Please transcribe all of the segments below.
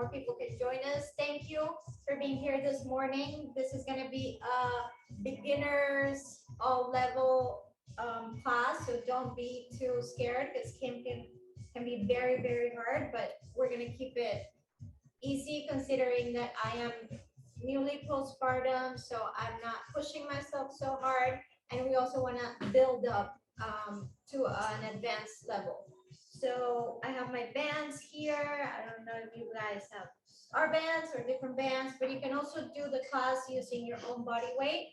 more people can join us. Thank you for being here this morning. This is going to be a beginners all level class, so don't be too scared because Kim can be very, very hard, but we're going to keep it easy considering that I am newly postpartum, so I'm not pushing myself so hard, and we also want to build up to an advanced level. So I have my bands here. I don't know if you guys have our bands or different bands, but you can also do the class using your own body weight.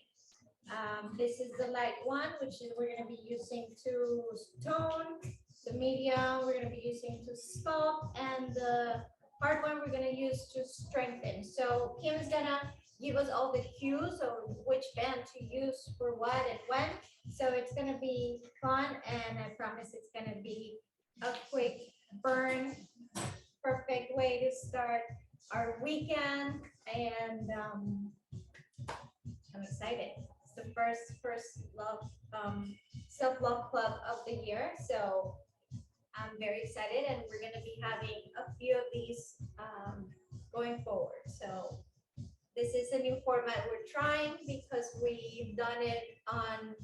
This is the light one, which is we're going to be using to tone. The medium we're going to be using to sculpt, and the hard one we're going to use to strengthen. So Kim is going to give us all the cues of which band to use for what and when. So it's going to be fun, and I promise it's going to be a quick burn, perfect way to start our weekend. And I'm excited. It's the first love self-love club of the year, so I'm very excited, and we're going to be having a few of these going forward. So this is a new format we're trying because we've done it on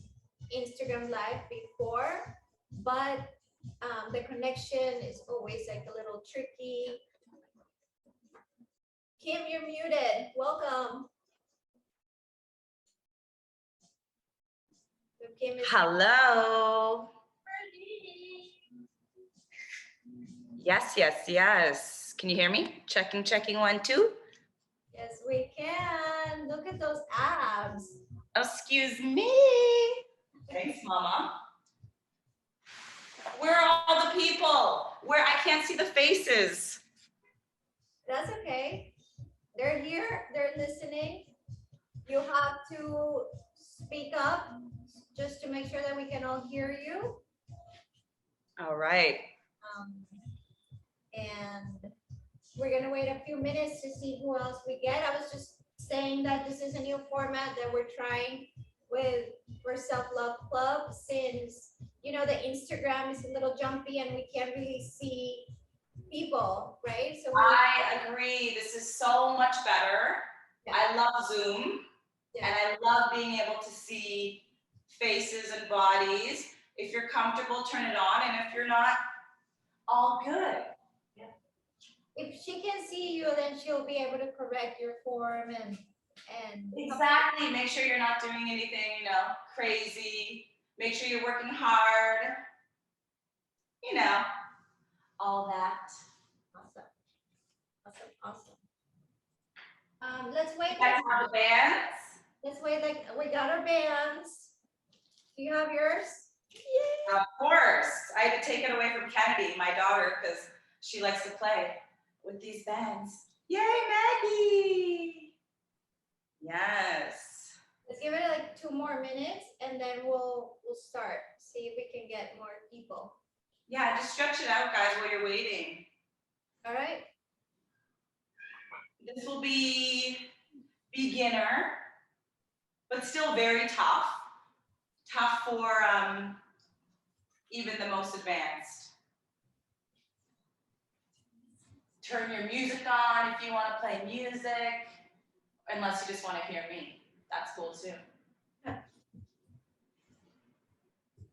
Instagram Live before, but the connection is always like a little tricky. Kim, you're muted. Welcome. Kim is hello. Yes, yes, yes. Can you hear me? Checking, 1, 2. Yes, we can. Look at those abs. Excuse me. Thanks, Mama. Where are all the people? Where I can't see the faces. That's okay. They're here. They're listening. You have to speak up just to make sure that we can all hear you. All right. And we're going to wait a few minutes to see who else we get. I was just saying that this is a new format that we're trying for Self-Love Club, since, you know, the Instagram is a little jumpy and we can't really see people, right? So I agree. This is so much better. Yeah. I love Zoom. Yeah. And I love being able to see faces and bodies. If you're comfortable, turn it on. And if you're not, all good. If she can see you, then she'll be able to correct your form and exactly. Make sure you're not doing anything, you know, crazy. Make sure you're working hard. You know, all that. Awesome. Let's wait. You guys have the bands? Let's wait. Like, we got our bands. Do you have yours? Yeah. Of course. I had to take it away from Kennedy, my daughter, because she likes to play with these bands. Yay, Maggie! Yes. Let's give it like 2 more minutes, and then we'll start. See if we can get more people. Yeah, just stretch it out, guys, while you're waiting. All right. This will be beginner, but still very tough. Tough for even the most advanced. Turn your music on if you want to play music, unless you just want to hear me. That's cool too.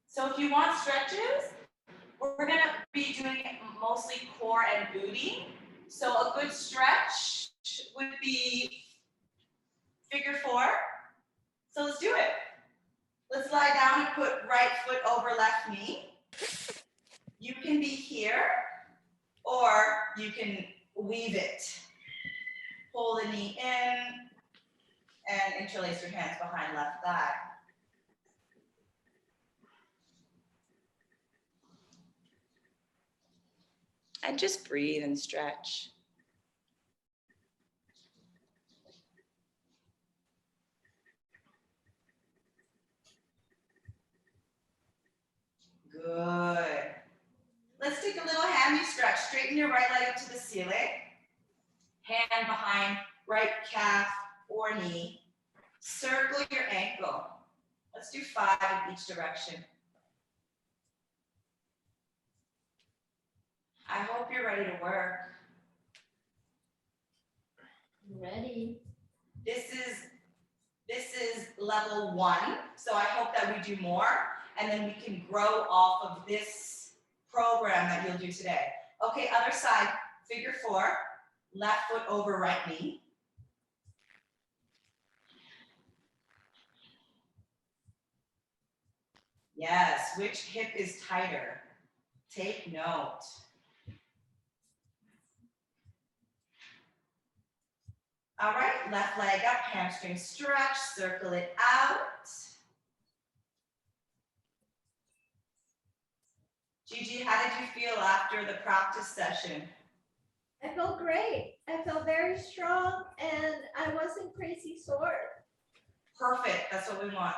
So if you want stretches, we're going to be doing mostly core and booty. So a good stretch would be figure 4. So let's do it. Let's lie down and put right foot over left knee. You can be here, or you can weave it. Pull the knee in and interlace your hands behind left thigh. And just breathe and stretch. Good. Let's take a little hammy stretch. Straighten your right leg up to the ceiling. Hand behind right calf or knee. Circle your ankle. Let's do 5 in each direction. I hope you're ready to work. Ready. This is level 1, so I hope that we do more, and then we can grow off of this program that you'll do today. Okay, other side, figure 4, left foot over right knee. Yes, which hip is tighter? Take note. All right, left leg up, hamstring stretch, circle it out. Gigi, how did you feel after the practice session? I felt great. I felt very strong and I wasn't crazy sore. Perfect, that's what we want.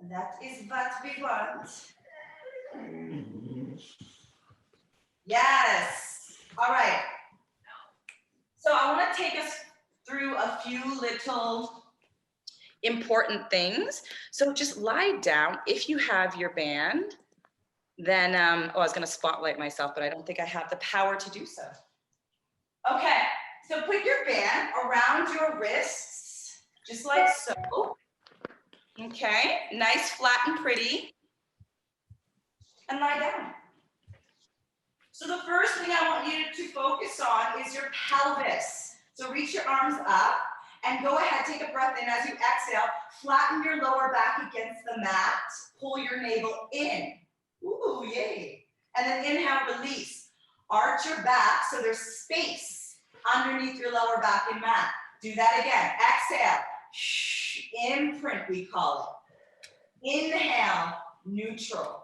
That is what we want. Yes, all right. So I want to take us through a few little important things. So just lie down. If you have your band, then, I was going to spotlight myself, but I don't think I have the power to do so. Okay, so put your band around your wrists, just like so. Okay, nice, flat and pretty. And lie down. So the first thing I want you to focus on is your pelvis. So reach your arms up and go ahead, take a breath in as you exhale. Flatten your lower back against the mat. Pull your navel in. Ooh, yay. And then inhale, release. Arch your back so there's space underneath your lower back and mat. Do that again. Exhale. Imprint, we call it. Inhale, neutral.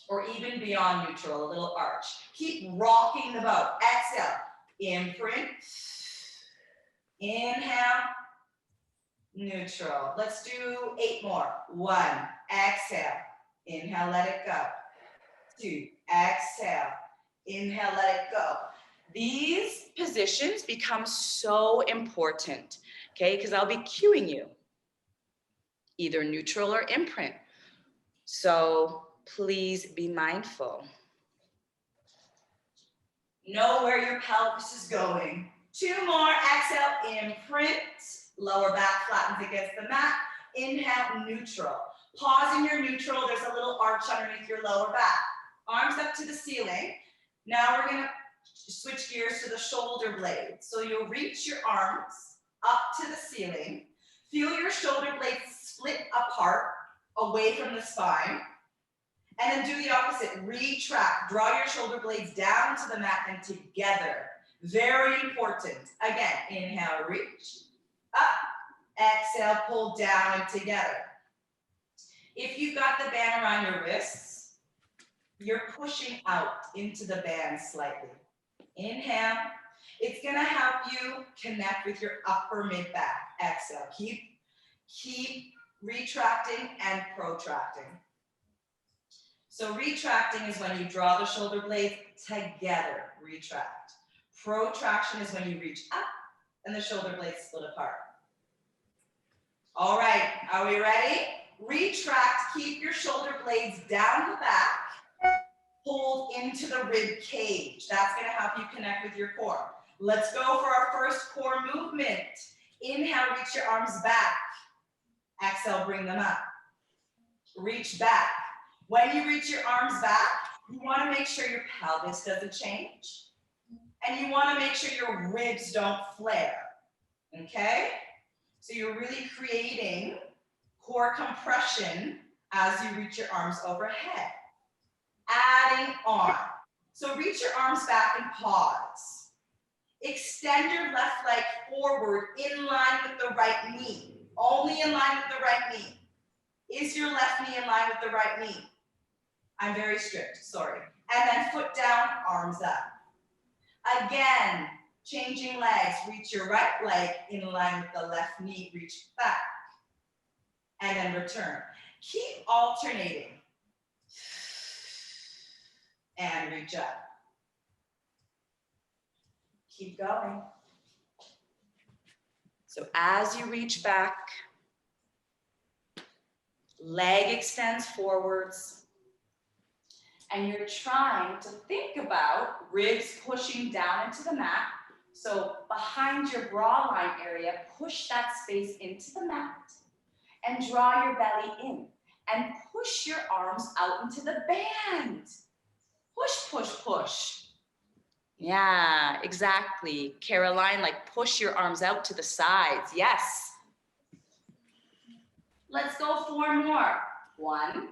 Or even beyond neutral, a little arch. Keep rocking the boat. Exhale, imprint. Inhale, neutral. Let's do 8 more. 1, exhale. Inhale, let it go. 2, exhale. Inhale, let it go. These positions become so important, okay? Because I'll be cueing you, either neutral or imprint. So please be mindful. Know where your pelvis is going. 2 more, exhale, imprint. Lower back flattens against the mat. Inhale, neutral. Pause in your neutral. There's a little arch underneath your lower back. Arms up to the ceiling. Now we're gonna switch gears to the shoulder blades. So you'll reach your arms up to the ceiling. Feel your shoulder blades split apart away from the spine. And then do the opposite, retract. Draw your shoulder blades down to the mat and together. Very important. Again, inhale, reach, up. Exhale, pull down and together. If you've got the band around your wrists, you're pushing out into the band slightly. Inhale. It's gonna help you connect with your upper mid back. Exhale, keep retracting and protracting. So retracting is when you draw the shoulder blades together, retract. Protraction is when you reach up and the shoulder blades split apart. All right, are we ready? Retract, keep your shoulder blades down the back, hold into the rib cage. That's gonna help you connect with your core. Let's go for our first core movement. Inhale, reach your arms back. Exhale, bring them up. Reach back. When you reach your arms back, you want to make sure your pelvis doesn't change. And you want to make sure your ribs don't flare. Okay? So you're really creating core compression as you reach your arms overhead. Adding on. So reach your arms back and pause. Extend your left leg forward in line with the right knee. Only in line with the right knee. Is your left knee in line with the right knee? I'm very strict, sorry. And then foot down, arms up. Again, changing legs. Reach your right leg in line with the left knee, reach back. And then return. Keep alternating. And reach up. Keep going. So as you reach back, leg extends forwards. And you're trying to think about ribs pushing down into the mat So behind your bra line area, push that space into the mat and draw your belly in and push your arms out into the band. Push, push, push. Yeah, exactly. Caroline, like push your arms out to the sides. Yes. Let's go 4 more. 1.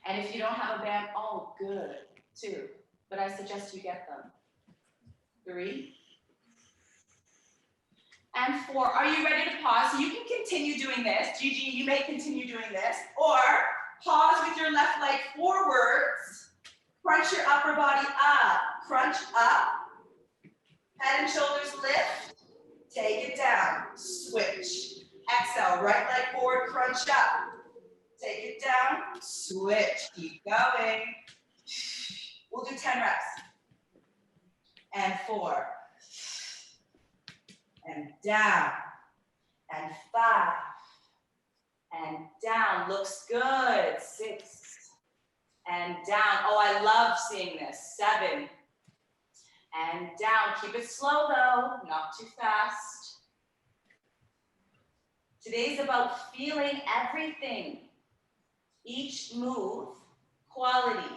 And if you don't have a band, oh, good. 2. But I suggest you get them. 3. And 4. Are you ready to pause? So you can continue doing this. Gigi, you may continue doing this. Or pause with your left leg forwards. Crunch your upper body up. Crunch up. Head and shoulders lift. Take it down. Switch. Exhale. Right leg forward. Crunch up. Take it down. Switch. Keep going. We'll do 10 reps. And 4. And down. And 5. And down. Looks good. 6. And down. Oh, I love seeing this. 7. And down. Keep it slow though, not too fast. Today's about feeling everything. Each move, quality.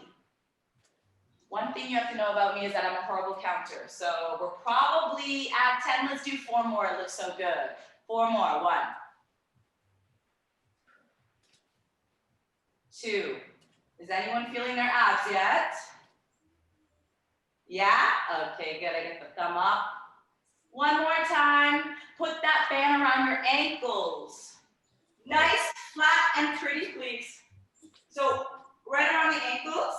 One thing you have to know about me is that I'm a horrible counter. So we're probably at 10. Let's do 4 more. It looks so good. 4 more. 1. 2. Is anyone feeling their abs yet? Yeah? Okay, good. I get the thumb up. 1 more time. Put that band around your ankles. Nice, flat, and pretty, please. So right around the ankles.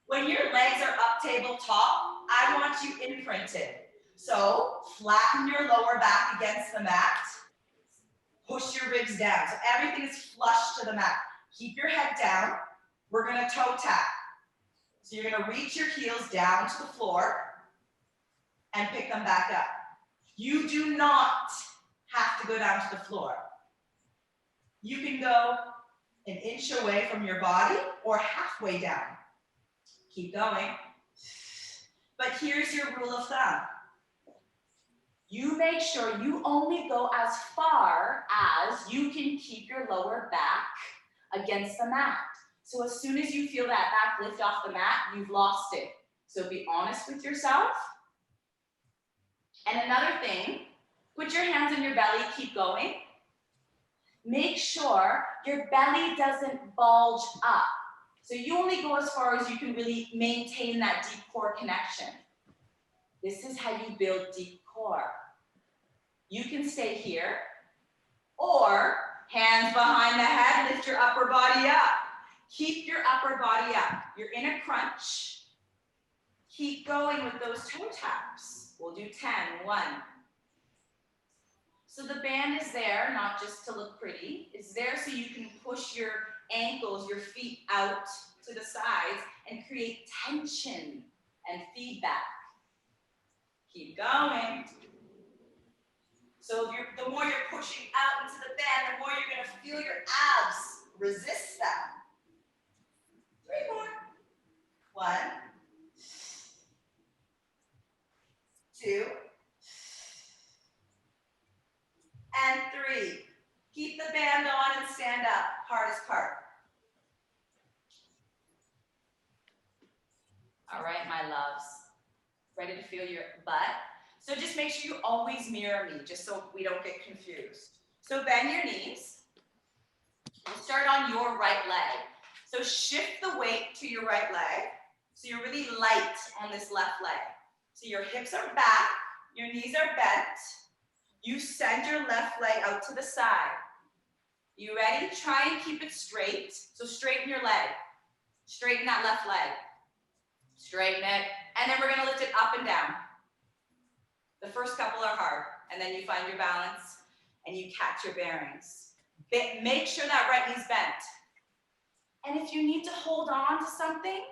When your legs are up tabletop, I want you imprinted. So flatten your lower back against the mat. Push your ribs down. So everything is flush to the mat. Keep your head down. We're gonna toe tap. So you're gonna reach your heels down to the floor and pick them back up. You do not have to go down to the floor. You can go an inch away from your body or halfway down. Keep going. But here's your rule of thumb. You make sure you only go as far as you can keep your lower back against the mat. So as soon as you feel that back lift off the mat, you've lost it. So be honest with yourself. And another thing, put your hands on your belly, keep going. Make sure your belly doesn't bulge up. So you only go as far as you can really maintain that deep core connection. This is how you build deep core. You can stay here, or hands behind the head, lift your upper body up. Keep your upper body up. You're in a crunch. Keep going with those toe taps. We'll do 10. 1. So the band is there, not just to look pretty. It's there so you can push your ankles, your feet out to the sides and create tension and feedback. Keep going. So the more you're pushing out into the band, the more you're going to feel your abs resist that. 3 more. 1. 2. And 3. Keep the band on and stand up. Hardest part. All right, my loves. Ready to feel your butt? So just make sure you always mirror me, just so we don't get confused. So bend your knees. We'll start on your right leg. So shift the weight to your right leg. So you're really light on this left leg. So your hips are back, your knees are bent. You send your left leg out to the side. You ready? Try and keep it straight. So straighten your leg. Straighten that left leg. Straighten it. And then we're going to lift it up and down. The first couple are hard. And then you find your balance and you catch your bearings. Make sure that right knee's bent. And if you need to hold on to something,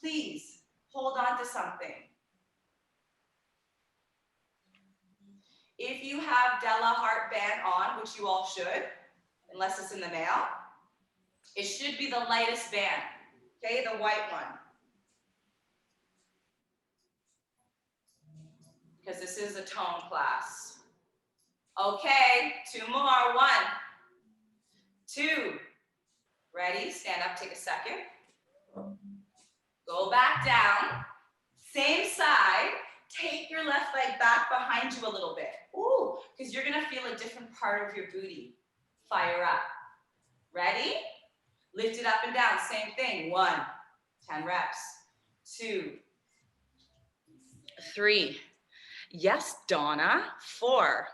please hold on to something. If you have Della heart band on, which you all should, unless it's in the mail, it should be the lightest band, okay, the white one. because this is a tone class. Okay, 2 more. 1, 2. Ready? Stand up, take a second. Go back down. Same side. Take your left leg back behind you a little bit. Ooh, because you're gonna feel a different part of your booty. Fire up. Ready? Lift it up and down. Same thing. 1, 10 reps. 2, 3. Yes, Donna. 4.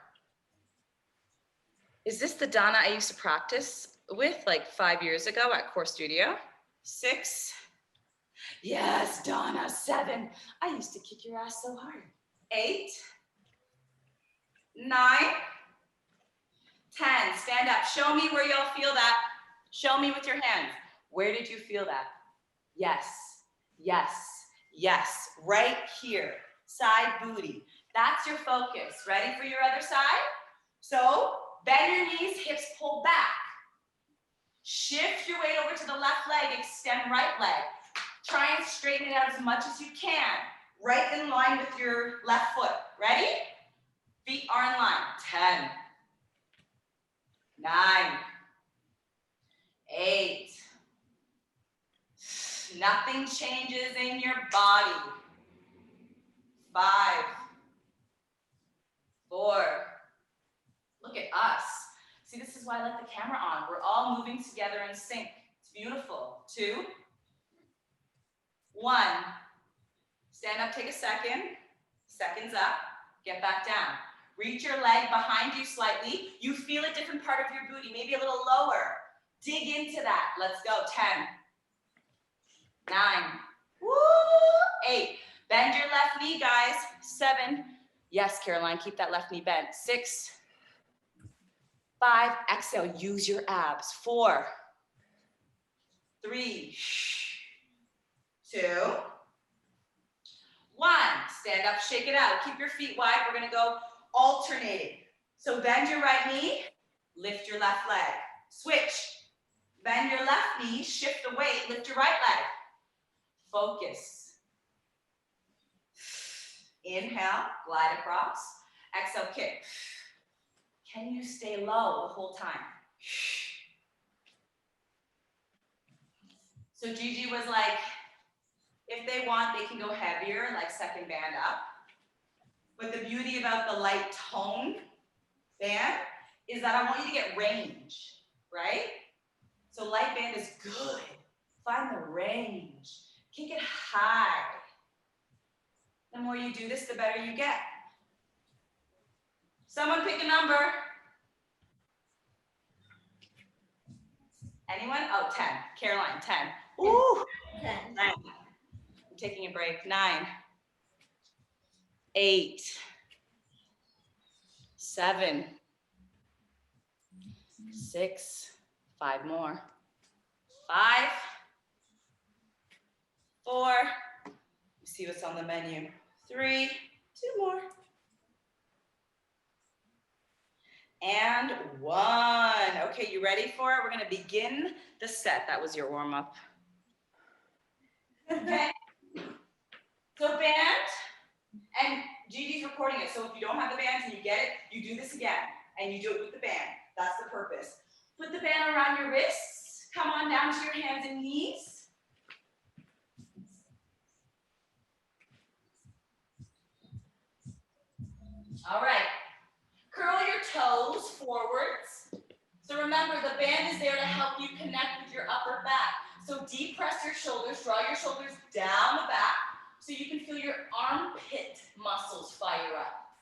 Is this the Donna I used to practice with like 5 years ago at Core Studio? 6. Yes, Donna. 7. I used to kick your ass so hard. 8, 9, 10. Stand up. Show me where you'll feel that. Show me with your hands. Where did you feel that? Yes, yes, yes. Right here. Side booty. That's your focus. Ready for your other side? So bend your knees, hips pull back. Shift your weight over to the left leg, extend right leg. Try and straighten it out as much as you can. Right in line with your left foot. Ready? Feet are in line. 10, 9, 8. Nothing changes in your body. 5, 4. Look at us. See, this is why I let the camera on. We're all moving together in sync. It's beautiful. 2, 1. Stand up, take a second. Seconds up. Get back down. Reach your leg behind you slightly. You feel a different part of your booty, maybe a little lower. Dig into that. Let's go. 10, 9, woo, 8. Bend your left knee, guys. 7. Yes, Caroline, keep that left knee bent. 6, 5. Exhale, use your abs. 4, 3, 2, 1. Stand up, shake it out. Keep your feet wide. We're gonna go alternating. So bend your right knee, lift your left leg. Switch. Bend your left knee, shift the weight, lift your right leg. Focus. Inhale, glide across. Exhale, kick. Can you stay low the whole time? So Gigi was like, if they want, they can go heavier, like second band up. But the beauty about the light tone band is that I want you to get range, right? So light band is good. Find the range. Kick it high. The more you do this, the better you get. Someone pick a number. Anyone? Oh, 10. Caroline, 10. Ooh. 10. 9. I'm taking a break. 9, 8, 7, 6, 5 more. 5, 4. See what's on the menu. 3, 2 more. And 1. Okay, you ready for it? We're gonna begin the set. That was your warm up. Okay. So band, and Gigi's recording it. So if you don't have the band and you get it, you do this again. And you do it with the band. That's the purpose. Put the band around your wrists. Come on down to your hands and knees. All right. Curl your toes forwards. So remember, the band is there to help you connect with your upper back. So deep press your shoulders, draw your shoulders down the back so you can feel your armpit muscles fire up.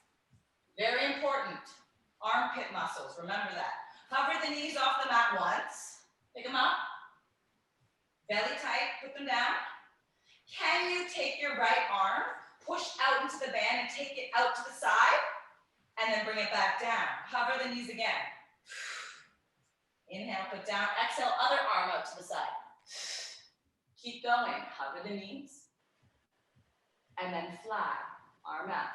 Very important. Armpit muscles, remember that. Hover the knees off the mat once. Pick them up. Belly tight, put them down. Can you take your right arm, push out into the band and take it out to the side? And then bring it back down. Hover the knees again. Inhale, put down. Exhale, other arm out to the side. Keep going. Hover the knees. And then fly. Arm out.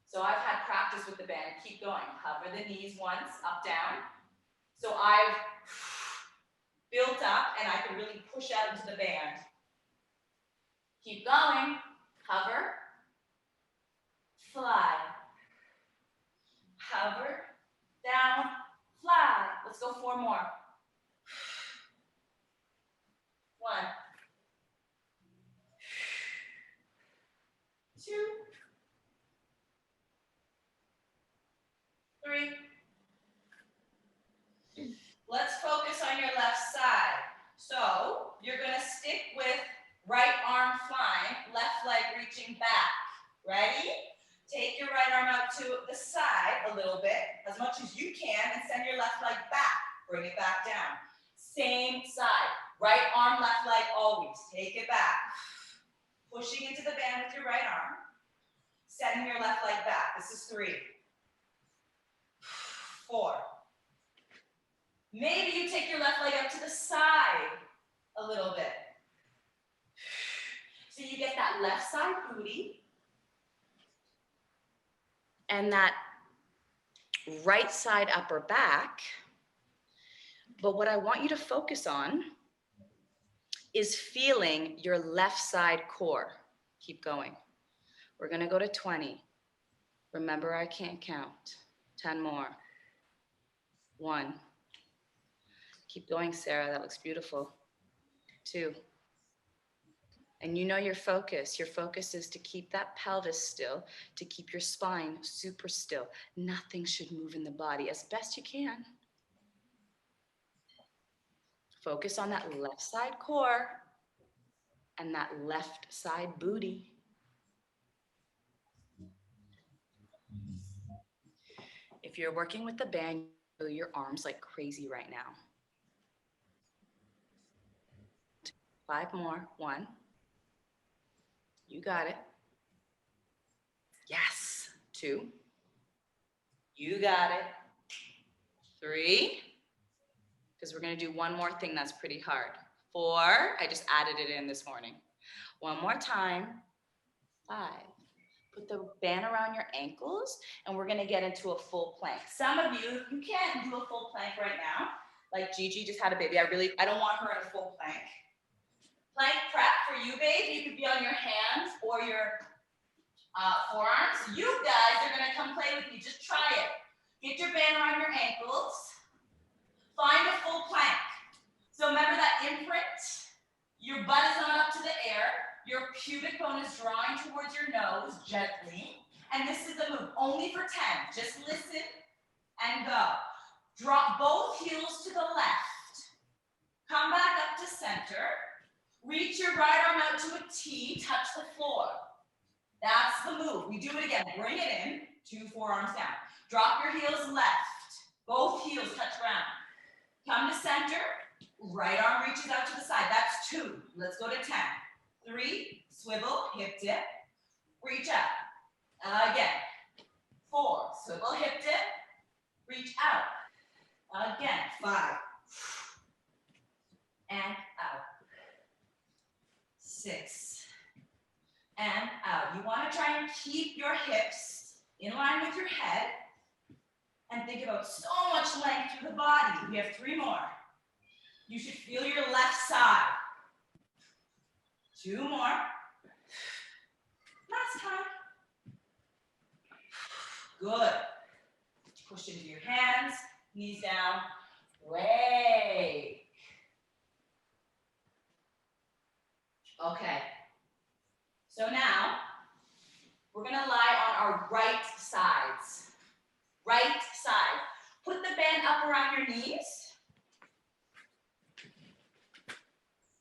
So I've had practice with the band. Keep going. Hover the knees once, up, down. So I've built up and I can really push out into the band. Keep going. Hover. arm flying, left leg reaching back. Ready? Take your right arm out to the side a little bit, as much as you can, and send your left leg back. Bring it back down. Same side. Right arm, left leg always. Take it back. Pushing into the band with your right arm. Sending your left leg back. This is 3. 4. Maybe you take your left leg up to the side a little bit. So you get that left side booty and that right side upper back. But what I want you to focus on is feeling your left side core. Keep going. We're gonna go to 20. Remember, I can't count. 10 more. 1. Keep going, Sarah, that looks beautiful. 2. And you know your focus. Your focus is to keep that pelvis still, to keep your spine super still. Nothing should move in the body as best you can. Focus on that left side core and that left side booty. If you're working with the band, you feel your arms like crazy right now. 5 more. 1. You got it. Yes. 2. You got it. 3. Because we're going to do one more thing that's pretty hard. 4. I just added it in this morning. 1 more time. 5. Put the band around your ankles, and we're going to get into a full plank. Some of you can't do a full plank right now. Like Gigi just had a baby. I don't want her in a full plank. Plank prep for you, babe. You could be on your hands or your forearms. You guys are going to come play with me. Just try it. Get your band around your ankles. Find a full plank. So remember that imprint. Your butt is not up to the air. Your pubic bone is drawing towards your nose gently. And this is the move. Only for 10. Just listen and go. Drop both heels to the left. Come back up to center. Reach your right arm out to a T. Touch the floor. That's the move. We do it again. Bring it in. 2 forearms down. Drop your heels left. Both heels touch ground. Come to center. Right arm reaches out to the side. That's 2. Let's go to 10. 3. Swivel. Hip dip. Reach up. Again. 4. Swivel. Hip dip. Reach out. Again. 5. And out. 6. And out. You want to try and keep your hips in line with your head and think about so much length through the body. We have 3 more. You should feel your left side. 2 more. Last time. Good. Push into your hands, knees down, wake. Okay. So now, we're gonna lie on our right sides. Right side. Put the band up around your knees.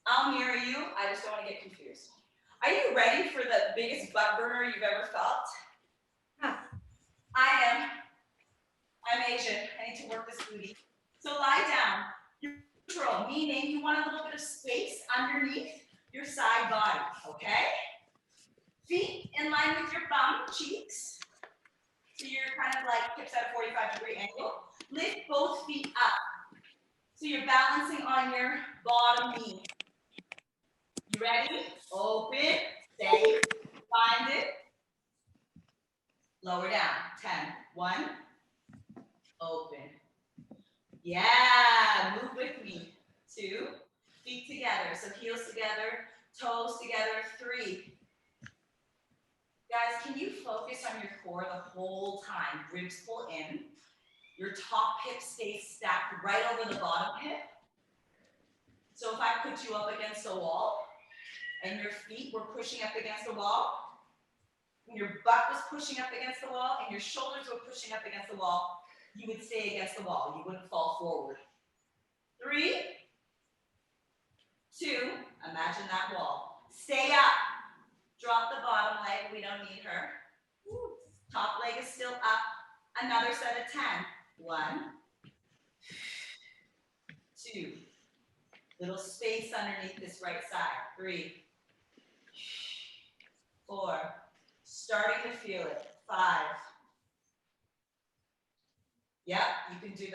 I'll mirror you. I just don't want to get confused. Are you ready for the biggest butt burner you've ever felt? Huh. I'm Asian. I need to work this booty. So lie down. You're neutral, meaning you want a little bit of space underneath your side body, okay? Feet in line with your bum, cheeks. So you're kind of like hips at a 45-degree angle. Lift both feet up. So you're balancing on your bottom knee. You ready? Open, stay, find it. Lower down. 10. 1. Open. Yeah, move with me. 2. Feet together. So heels together, toes together. 3. Guys, can you focus on your core the whole time? Ribs pull in. Your top hip stays stacked right over the bottom hip. So if I put you up against a wall and your feet were pushing up against the wall, and your butt was pushing up against the wall and your shoulders were pushing up against the wall, you would stay against the wall. You wouldn't fall forward. 3, 2, imagine that wall. Stay up. Drop the bottom leg, we don't need her. Top leg is still up. Another set of 10. 1, 2. Little space underneath this right side. 3, 4. Starting to feel it. 5. Yep, you can do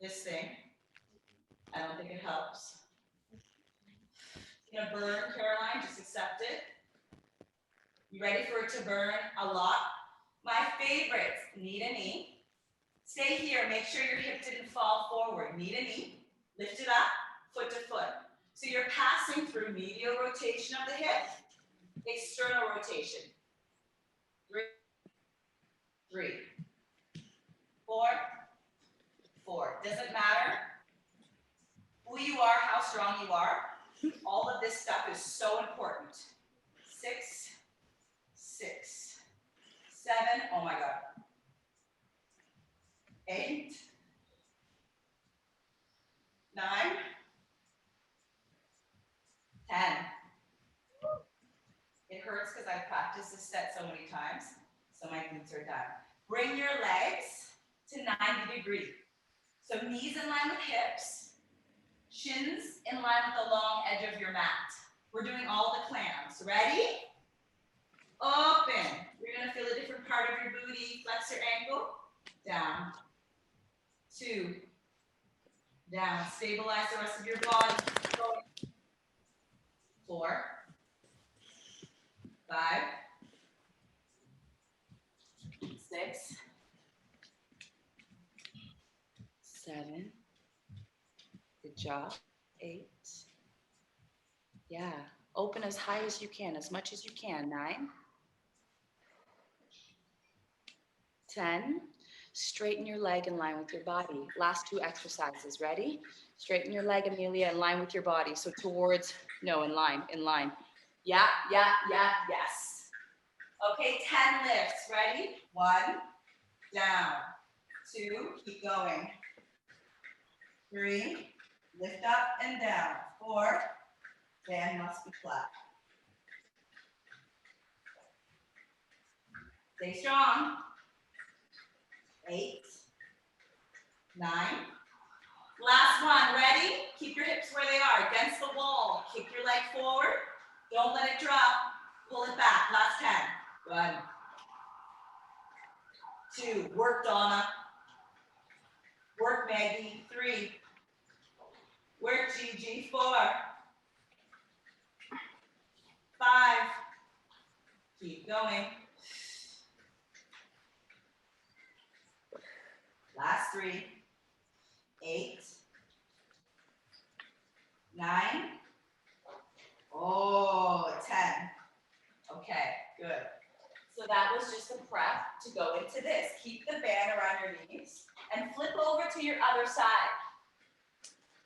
this thing. I don't think it helps. You're gonna burn, Caroline, just accept it. You ready for it to burn a lot? My favorites, knee to knee. Stay here, make sure your hip didn't fall forward. Knee to knee, lift it up, foot to foot. So you're passing through medial rotation of the hip, external rotation. 3, 4, 4. Doesn't matter who you are, how strong you are. All of this stuff is so important. 6, 6, 7, oh my God. 8, 9, 10. It hurts because I've practiced this set so many times, so my glutes are done. Bring your legs to 90 degrees. So knees in line with hips, shins in line with the long edge of your mat. We're doing all the clams. Ready? Open. You're going to feel a different part of your booty. Flex your ankle. Down. 2. Down. Stabilize the rest of your body. 4, 5, 6, 7. Good job. 8. Yeah. Open as high as you can, as much as you can. 9. 10. Straighten your leg in line with your body. Last 2 exercises. Ready? Straighten your leg, Amelia, in line with your body. So towards, no, in line, in line. Yeah, yeah, yeah, yes. Okay, 10 lifts. Ready? 1, down. 2, keep going. 3, lift up and down. 4, band must be flat. Stay strong. 8, 9. Last one, ready? Keep your hips where they are, against the wall. Kick your leg forward. Don't let it drop. Pull it back. Last 10. 1, 2. Work, Donna. Work, Maggie. 3. Work, Gigi. 4, 5. Keep going. Last 3. 8, 9. Oh, 10. Okay, good. So that was just a prep to go into this. Keep the band around your knees and flip over to your other side.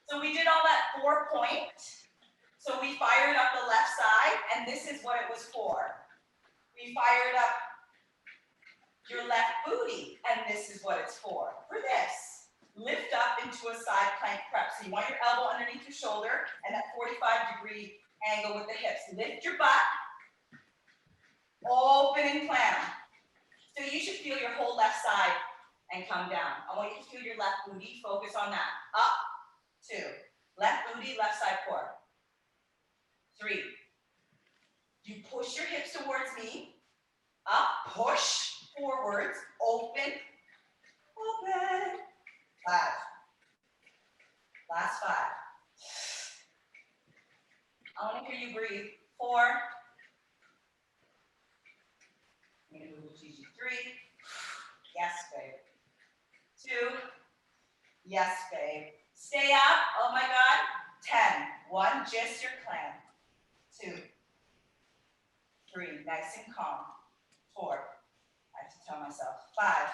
So we did all that 4-point. So we fired up the left side, and this is what it was for. We fired up your left booty, and this is what it's for. For this, lift up into a side plank prep. So you want your elbow underneath your shoulder and that 45-degree angle with the hips. Lift your butt, open and clam. So you should feel your whole left side and come down. I want you to feel your left booty. Focus on that. Up, 2. Left booty, left side core. 3. You push your hips towards me. Up, push forwards, open, open. 5. Last 5. I want to hear you breathe. 4. I'm going to move to Gigi. 3. Yes, babe. 2. Yes, babe. Stay up. Oh my God. 10. 1. Just your clam. 2. 3. Nice and calm. 4. I have to tell myself. 5.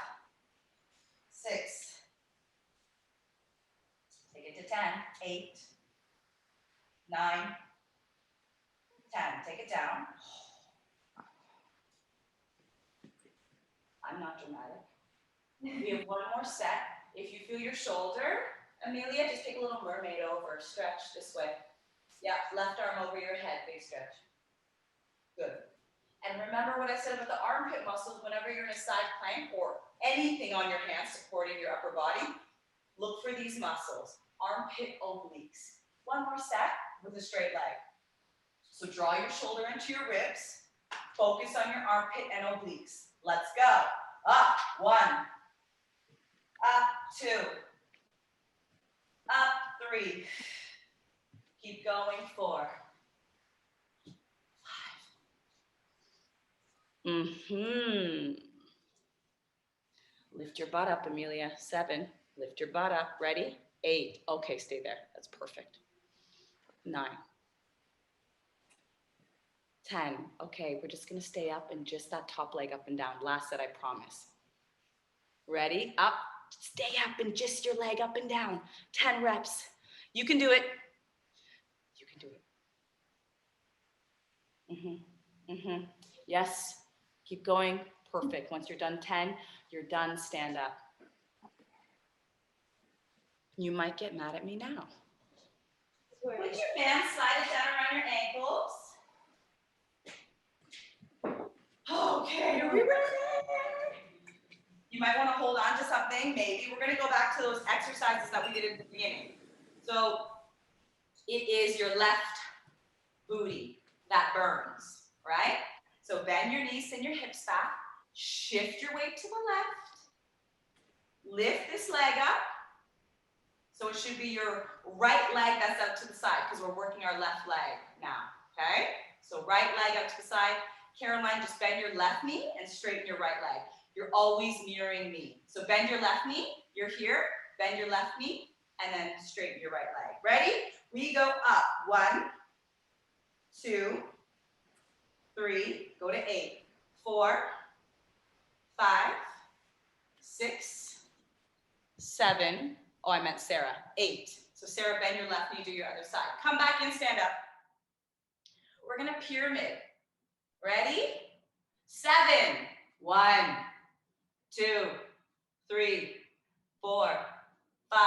6. Take it to 10. 8. 9. 10. Take it down. I'm not dramatic. We have one more set. If you feel your shoulder, Amelia, just take a little mermaid over. Stretch this way. Yeah, left arm over your head, big stretch. Good. And remember what I said about the armpit muscles. Whenever you're in a side plank or anything on your hands supporting your upper body, look for these muscles. Armpit obliques. One more set with a straight leg. So draw your shoulder into your ribs. Focus on your armpit and obliques. Let's go. Up, 1. Up, 2. Up, 3. Keep going, 4. 5. Lift your butt up, Amelia. 7. Lift your butt up. Ready? 8. Okay, stay there. That's perfect. 9. 10. Okay, we're just going to stay up and just that top leg up and down. Last set, I promise. Ready? Up. Stay up and just your leg up and down. 10 reps. You can do it. You can do it. Yes. Keep going. Perfect. Once you're done 10, you're done. Stand up. You might get mad at me now. Put your band, slide it down around your ankles. Okay, are we ready? You might want to hold on to something. Maybe we're going to go back to those exercises that we did at the beginning. So it is your left booty that burns, right? So bend your knees and your hips back. Shift your weight to the left. Lift this leg up. So it should be your right leg that's up to the side because we're working our left leg now, okay? So right leg up to the side. Caroline, just bend your left knee and straighten your right leg. You're always mirroring me. So bend your left knee, you're here, bend your left knee, and then straighten your right leg. Ready? We go up. 1, 2, 3, go to 8, 4, 5, 6, 7. Oh, I meant Sarah. 8. So Sarah, bend your left knee, do your other side. Come back and stand up. We're gonna pyramid. Ready? 7. 1, 2, 3, 4, 5,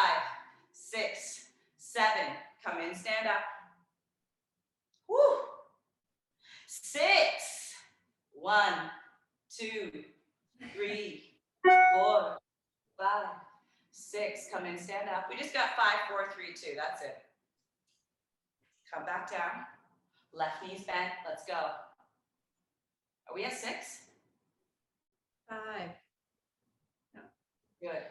6, 7. Come in, stand up. Woo. 6. 1, 2, 3, 4, 5, 6. Come in, stand up. We just got 5, 4, 3, 2. That's it. Come back down. Left knee's bent. Let's go. Are we at 6? 5. No. Good.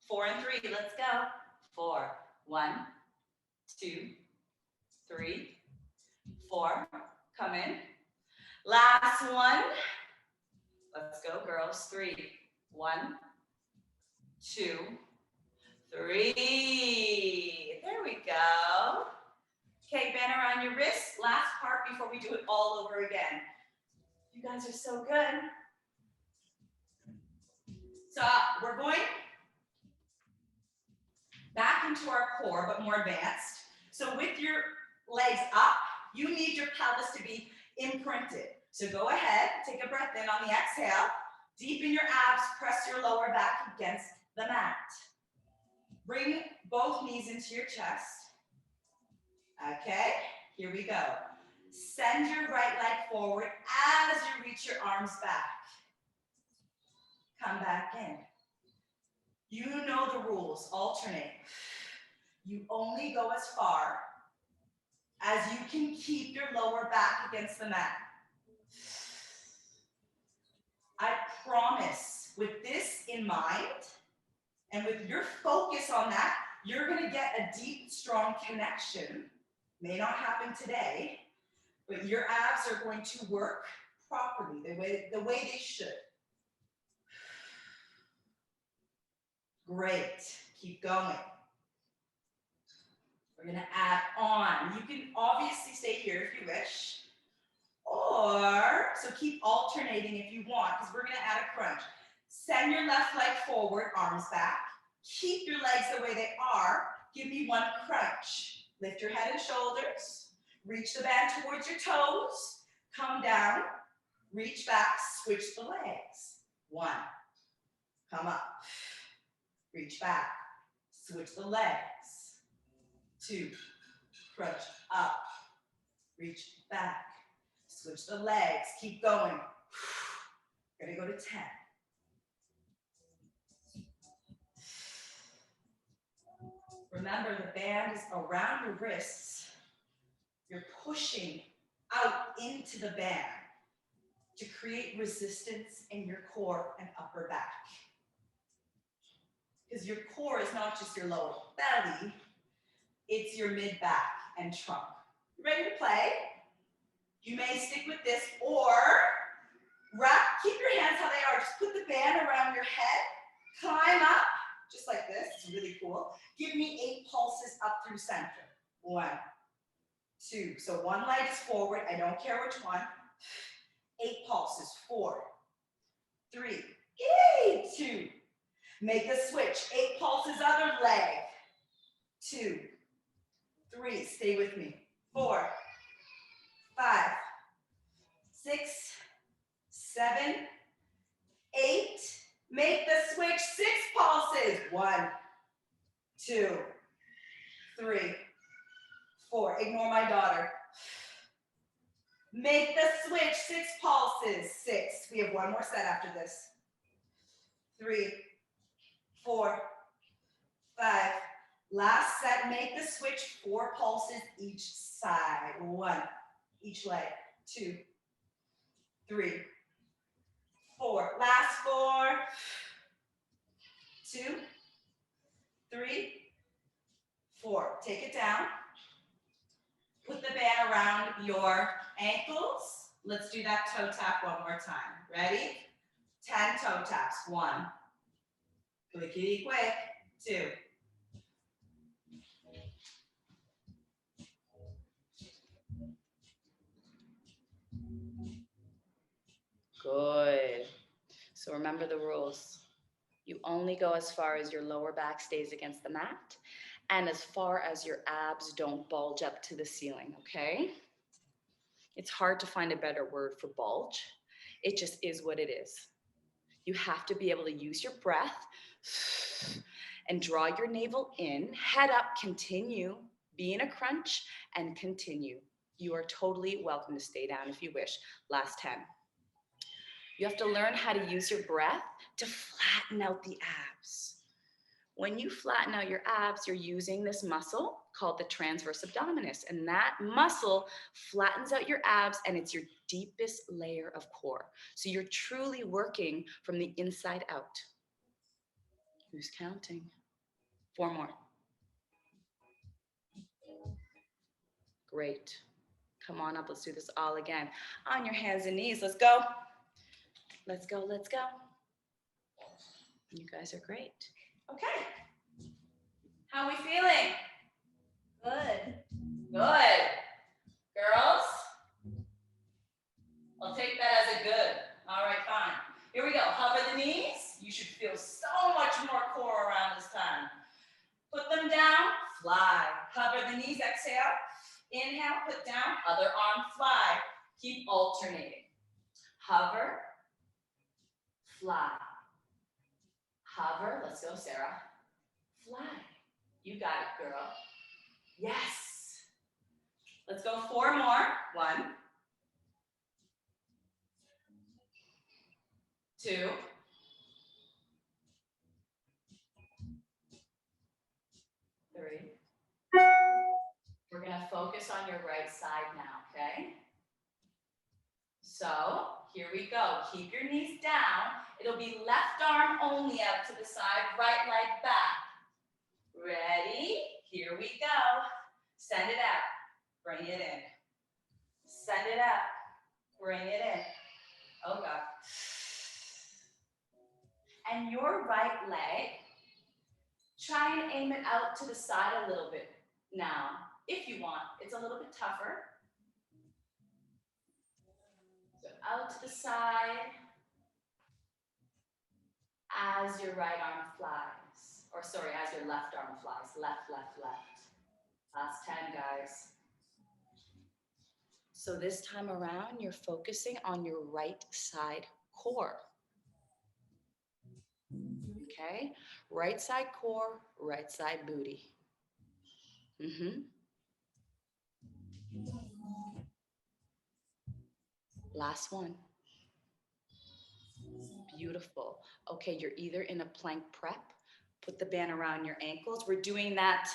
4 and 3. Let's go. 4. 1, 2, 3, 4. Come in. Last one. Let's go, girls. 3. 1, 2, 3. There we go. Okay, bend around your wrists. Last part before we do it all over again. You guys are so good. So we're going back into our core, but more advanced. So with your legs up, you need your pelvis to be imprinted. So go ahead, take a breath in on the exhale. Deepen your abs, press your lower back against the mat. Bring both knees into your chest. Okay, here we go. Send your right leg forward as you reach your arms back. Come back in. You know the rules, alternate. You only go as far as you can keep your lower back against the mat. I promise, with this in mind, and with your focus on that, you're gonna get a deep, strong connection. May not happen today, but your abs are going to work properly, the way they should. Great, keep going. We're gonna add on. You can obviously stay here if you wish, or, so keep alternating if you want, because we're gonna add a crunch. Send your left leg forward, arms back. Keep your legs the way they are. Give me one crunch. Lift your head and shoulders. Reach the band towards your toes. Come down. Reach back. Switch the legs. 1. Come up. Reach back. Switch the legs. 2, crunch up, reach back, switch the legs, keep going. We're gonna go to 10. Remember, the band is around your wrists. You're pushing out into the band to create resistance in your core and upper back. Because your core is not just your lower belly, it's your mid back and trunk. You ready to play? You may stick with this or keep your hands how they are. Just put the band around your head, climb up, just like this. It's really cool. Give me 8 pulses up through center. 1, 2. So one leg is forward. I don't care which one. 8 pulses. 4, 3, 2. Make the switch. 8 pulses, other leg. 2, 3. Stay with me. 4, 5, 6, 7, 8. Make the switch. 6 pulses. 1, 2, 3, 4. Ignore my daughter. Make the switch. 6 pulses. 6. We have one more set after this. 3, 4, 5. Last set. Make the switch. 4 pulses each side. 1 each leg. 2, 3, 4. Last 4. 2, 3, 4. Take it down. Put the band around your ankles. Let's do that toe tap one more time. Ready? 10 toe taps. 1. Clickety quick. 2. Good. So remember the rules. You only go as far as your lower back stays against the mat and as far as your abs don't bulge up to the ceiling, okay? It's hard to find a better word for bulge. It just is what it is. You have to be able to use your breath and draw your navel in, head up, continue, be in a crunch, and continue. You are totally welcome to stay down if you wish. Last 10. You have to learn how to use your breath to flatten out the abs. When you flatten out your abs, you're using this muscle called the transverse abdominis, and that muscle flattens out your abs, and it's your deepest layer of core. So you're truly working from the inside out. Who's counting? 4 more. Great. Come on up, let's do this all again. On your hands and knees, let's go. Let's go, let's go. You guys are great. Okay. How are we feeling? Good. Good. Girls? I'll take that as a good. All right, fine. Here we go. Hover the knees. You should feel so much more core around this time. Put them down, fly. Hover the knees, exhale. Inhale, put down, other arm, fly. Keep alternating. Hover, fly. Hover, let's go, Sarah. Fly. You got it, girl. Yes. Let's go 4 more. 1, 2, 3. We're gonna focus on your right side now, okay? So here we go. Keep your knees down. It'll be left arm only out to the side, right leg back. Ready? Here we go. Send it out. Bring it in. Send it out. Bring it in. Oh God. And your right leg, try and aim it out to the side a little bit now. If you want, it's a little bit tougher. So out to the side as your right arm flies. Or sorry, as your left arm flies. Left, left, left. Last 10, guys. So this time around, you're focusing on your right side core. Okay? Right side core, right side booty. Mm-hmm. Last one. Beautiful. Okay, you're either in a plank prep, put the band around your ankles. We're doing that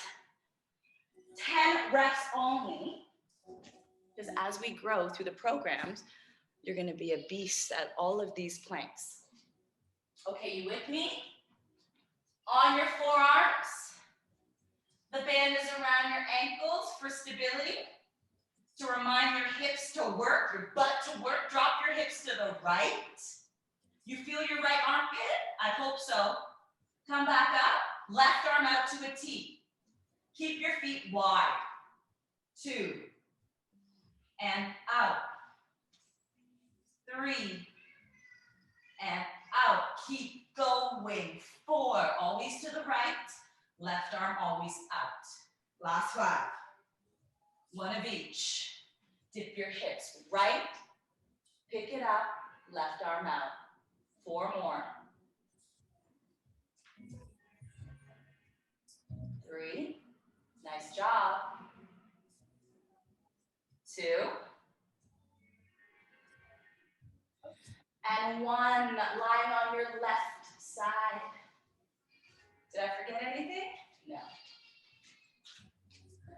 10 reps only, because as we grow through the programs, you're gonna be a beast at all of these planks. Okay, you with me? On your forearms. The band is around your ankles for stability. To remind your hips to work, your butt to work. Drop your hips to the right. You feel your right armpit? I hope so. Come back up. Left arm out to a T. Keep your feet wide. 2. And out. 3. And out. Keep going. 4. Always to the right. Left arm always out. Last 5. 1 of each. Dip your hips right. Pick it up. Left arm out. 4 more. 3. Nice job. 2. And 1. Lying on your left side. Did I forget anything? No.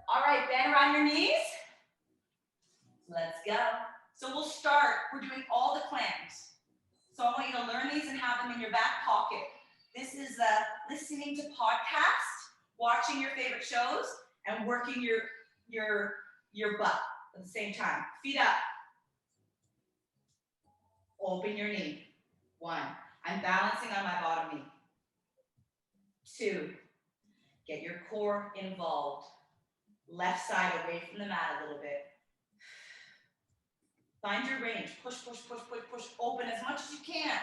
All right, bend around your knees. Let's go. So we'll start. We're doing all the clamps. So I want you to learn these and have them in your back pocket. This is listening to podcasts, watching your favorite shows, and working your butt at the same time. Feet up. Open your knee. 1. I'm balancing on my bottom knee. 2. Get your core involved. Left side away from the mat a little bit. Find your range. Push, push, push, push, push. Open as much as you can.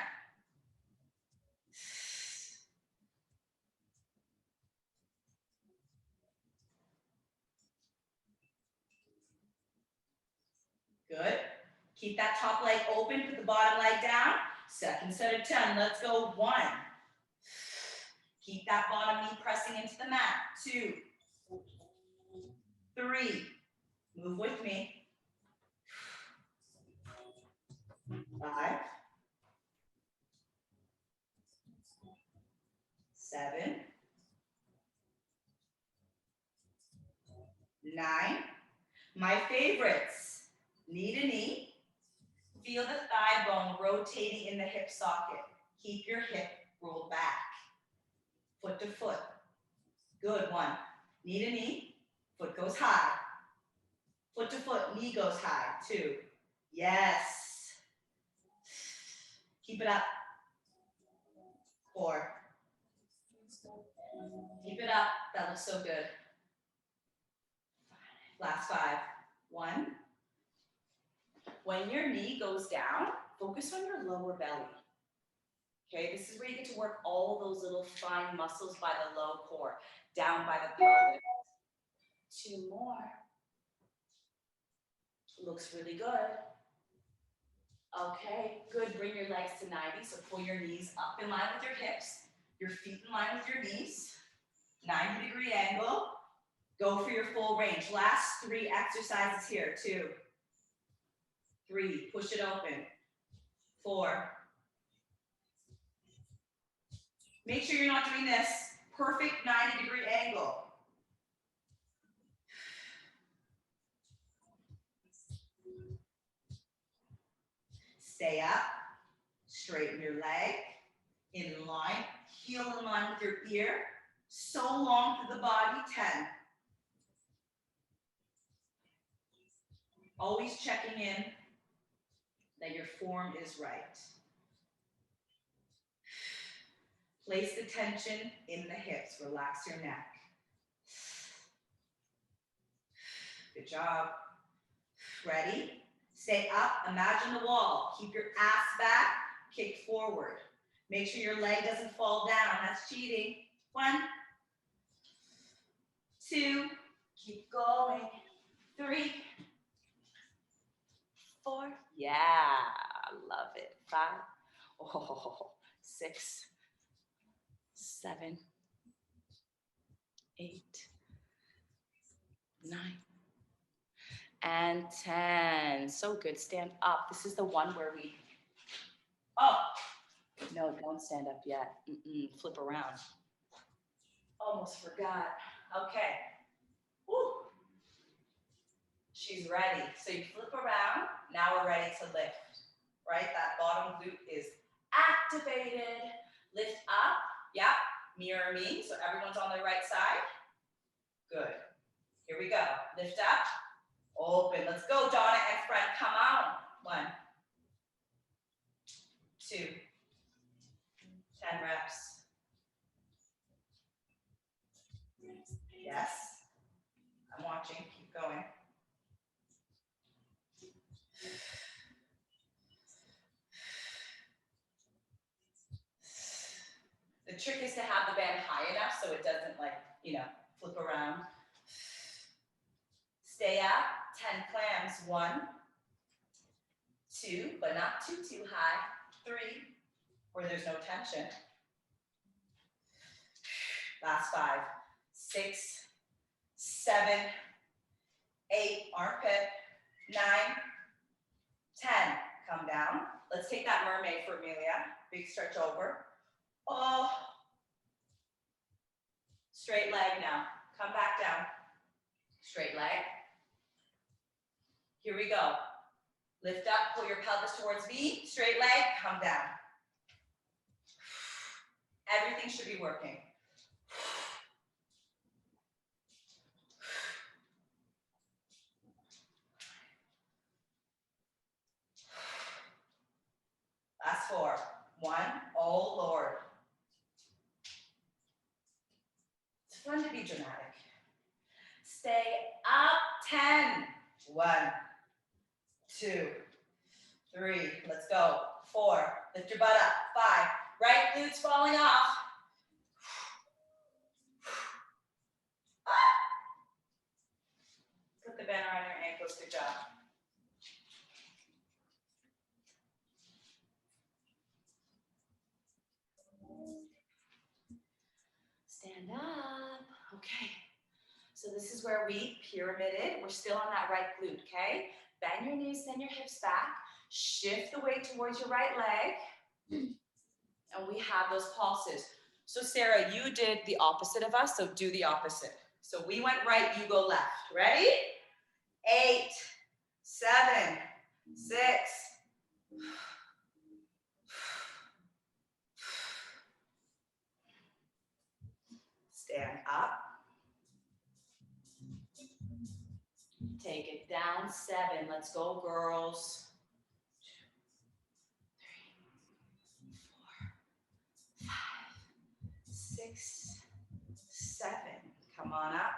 Good. Keep that top leg open. Put the bottom leg down. Second set of 10. Let's go. 1. Keep that bottom knee pressing into the mat. 2. 3. Move with me. 5. 7. 9. My favorites. Knee to knee. Feel the thigh bone rotating in the hip socket. Keep your hip rolled back. Foot to foot. Good. 1. Knee to knee. Foot goes high. Foot to foot. Knee goes high. 2. Yes. Keep it up. 4. Keep it up. That looks so good. Last 5. 1. When your knee goes down, focus on your lower belly. Okay, this is where you get to work all those little fine muscles by the low core, down by the pelvis. 2 more. Looks really good. Okay, good. Bring your legs to 90, so pull your knees up in line with your hips, your feet in line with your knees, 90-degree angle. Go for your full range. Last 3 exercises here. 2. 3, push it open. 4. Make sure you're not doing this perfect 90-degree angle. Stay up, straighten your leg, in line, heel in line with your ear, so long through the body, 10. Always checking in that your form is right. Place the tension in the hips, relax your neck. Good job. Ready? Stay up, imagine the wall. Keep your ass back, kick forward. Make sure your leg doesn't fall down, that's cheating. 1, 2, keep going. 3, 4, yeah, love it. 5, 6, 7, 8, 9, and 10. So good. Stand up. This is the one where we, oh, no, don't stand up yet. Flip around. Almost forgot. Okay. Woo. She's ready. So you flip around. Now we're ready to lift, right? That bottom glute is activated. Lift up. Yep. Mirror me. So everyone's on the right side. Good. Here we go. Lift up. Open. Let's go, Donna and friend. Come out. 1, 2, 10 reps. Yes. I'm watching. Keep going. The trick is to have the band high enough so it doesn't flip around. Stay up, 10 clams, 1, 2, but not too high, 3, where there's no tension. Last 5, 6, 7, 8, armpit, 9, 10, come down. Let's take that mermaid for Amelia, big stretch over. Oh, straight leg now, come back down, straight leg. Here we go. Lift up, pull your pelvis towards V, straight leg, come down. Everything should be working. Last 4. 1, oh Lord. It's fun to be dramatic. Stay up, 10. 1, 2, 3, let's go. 4, lift your butt up. 5, right glute's falling off. Put the band around your ankles, good job. Stand up, okay. So this is where we pyramided. We're still on that right glute, okay? Bend your knees, send your hips back. Shift the weight towards your right leg. And we have those pulses. So Sarah, you did the opposite of us, so do the opposite. So we went right, you go left. Ready? 8, 7, 6. Stand up. Take it down, 7. Let's go, girls. 2, 3, 4, 5, 6, 7. Come on up.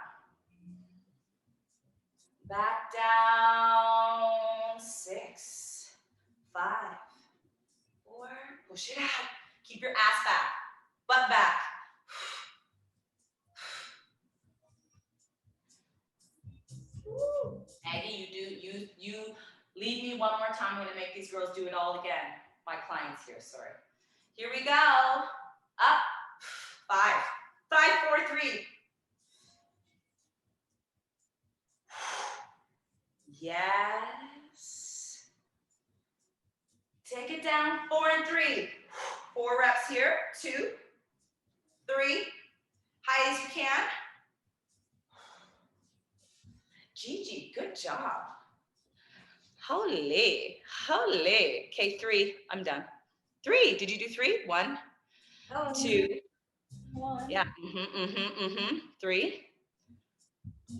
Back down, 6, 5, 4. Push it out. Keep your ass back, butt back. Aggie, you lead me one more time. I'm gonna make these girls do it all again. My clients here, sorry. Here we go. Up, 5, 5, 4, 3. Yes. Take it down, 4 and 3. 4 reps here, 2, 3. High as you can. Gigi, good job. Holy. Okay, 3, I'm done. 3, did you do 3? 1, 2. 1. Yeah, 3.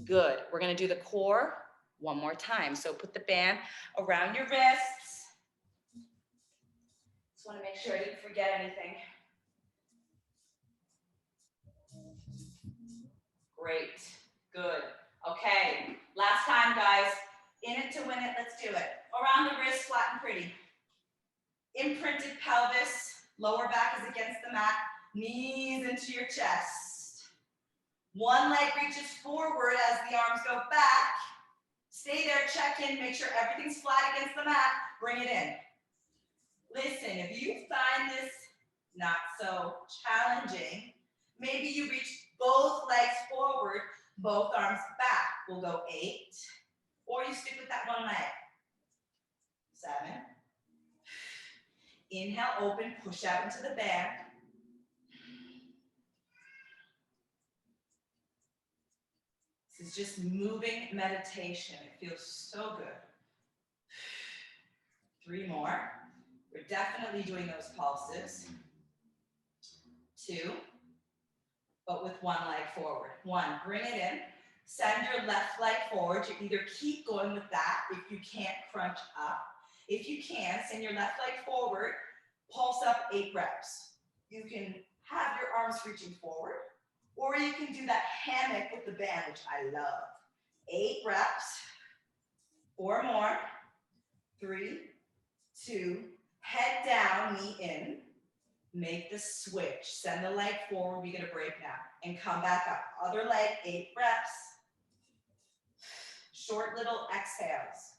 Good, we're gonna do the core one more time. So put the band around your wrists. Just wanna make sure I didn't forget anything. Great, good. Okay, last time, guys. In it to win it, let's do it. Around the wrist, flat and pretty. Imprinted pelvis, lower back is against the mat, knees into your chest. One leg reaches forward as the arms go back. Stay there, check in, make sure everything's flat against the mat, bring it in. Listen, if you find this not so challenging, maybe you reach both legs forward, both arms back. we'll go 8. Or you stick with that one leg. 7. Inhale, open, push out into the band. This is just moving meditation. It feels so good. 3 more. We're definitely doing those pulses. 2, but with one leg forward. 1, bring it in. Send your left leg forward. You either keep going with that if you can't crunch up. If you can, send your left leg forward, pulse up 8 reps. You can have your arms reaching forward, or you can do that hammock with the band, which I love. 8 reps, 4 more, 3, 2, head down, knee in. Make the switch. Send the leg forward. We get a break now. And come back up. Other leg, 8 reps. Short little exhales.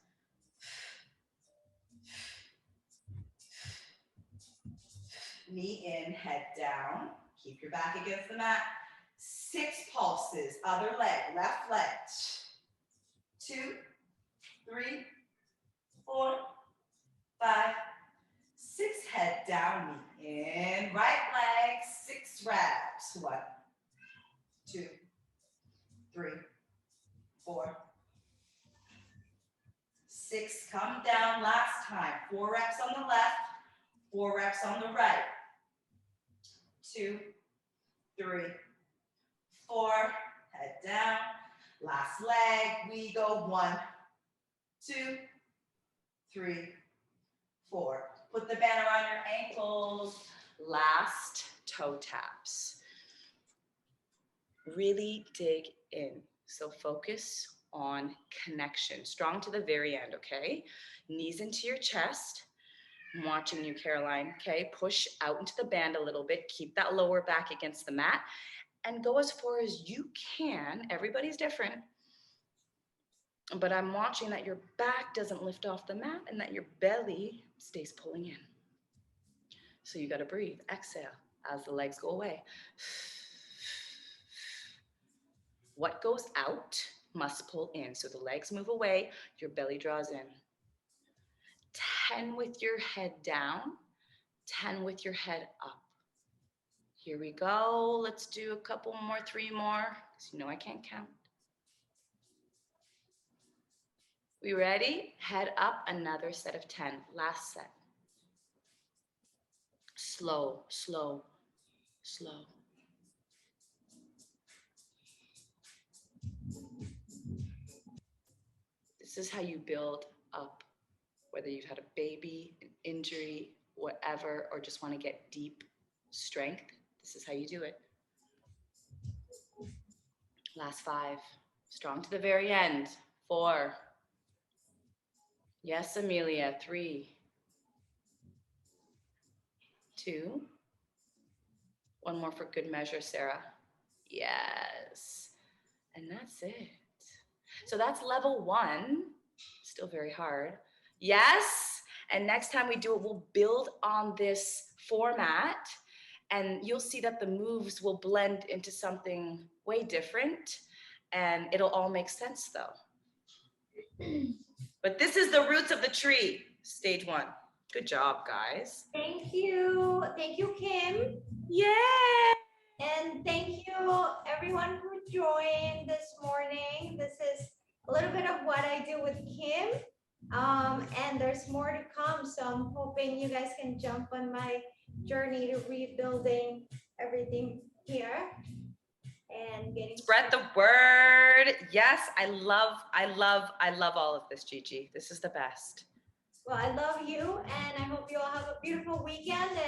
Knee in, head down. Keep your back against the mat. 6 pulses. Other leg, left leg. 2, 3, 4, 5, 6. Head down, knee in. Right leg, 6 reps. 1, 2, 3, 4, 6. Come down last time. 4 reps on the left, 4 reps on the right. 2, 3, 4. Head down. Last leg. We go 1, 2, 3, 4. Put the band around your ankles. Last toe taps. Really dig in. So focus on connection. Strong to the very end, okay? Knees into your chest. I'm watching you, Caroline, okay? Push out into the band a little bit. Keep that lower back against the mat and go as far as you can. Everybody's different. But I'm watching that your back doesn't lift off the mat and that your belly stays pulling in. So you got to breathe. Exhale as the legs go away. What goes out must pull in. So the legs move away, your belly draws in. 10 with your head down, 10 with your head up. Here we go. Let's do a couple more, 3 more, because you know I can't count. We ready? Head up, another set of 10. Last set. Slow, slow, slow. This is how you build up, whether you've had a baby, an injury, whatever, or just want to get deep strength. This is how you do it. Last 5. Strong to the very end. 4. Yes, Amelia. 3, 2. 1 more for good measure, Sarah. Yes. And that's it. So that's level 1. Still very hard. Yes. And next time we do it, we'll build on this format and you'll see that the moves will blend into something way different and it'll all make sense though. But this is the roots of the tree, stage 1. Good job, guys. Thank you. Thank you, Kim. Yeah. And thank you everyone who joined this morning. This is a little bit of what I do with Kim. And there's more to come. So I'm hoping you guys can jump on my journey to rebuilding everything here and getting Spread the word. Yes, I love all of this, Gigi. This is the best. Well, I love you and I hope you all have a beautiful weekend.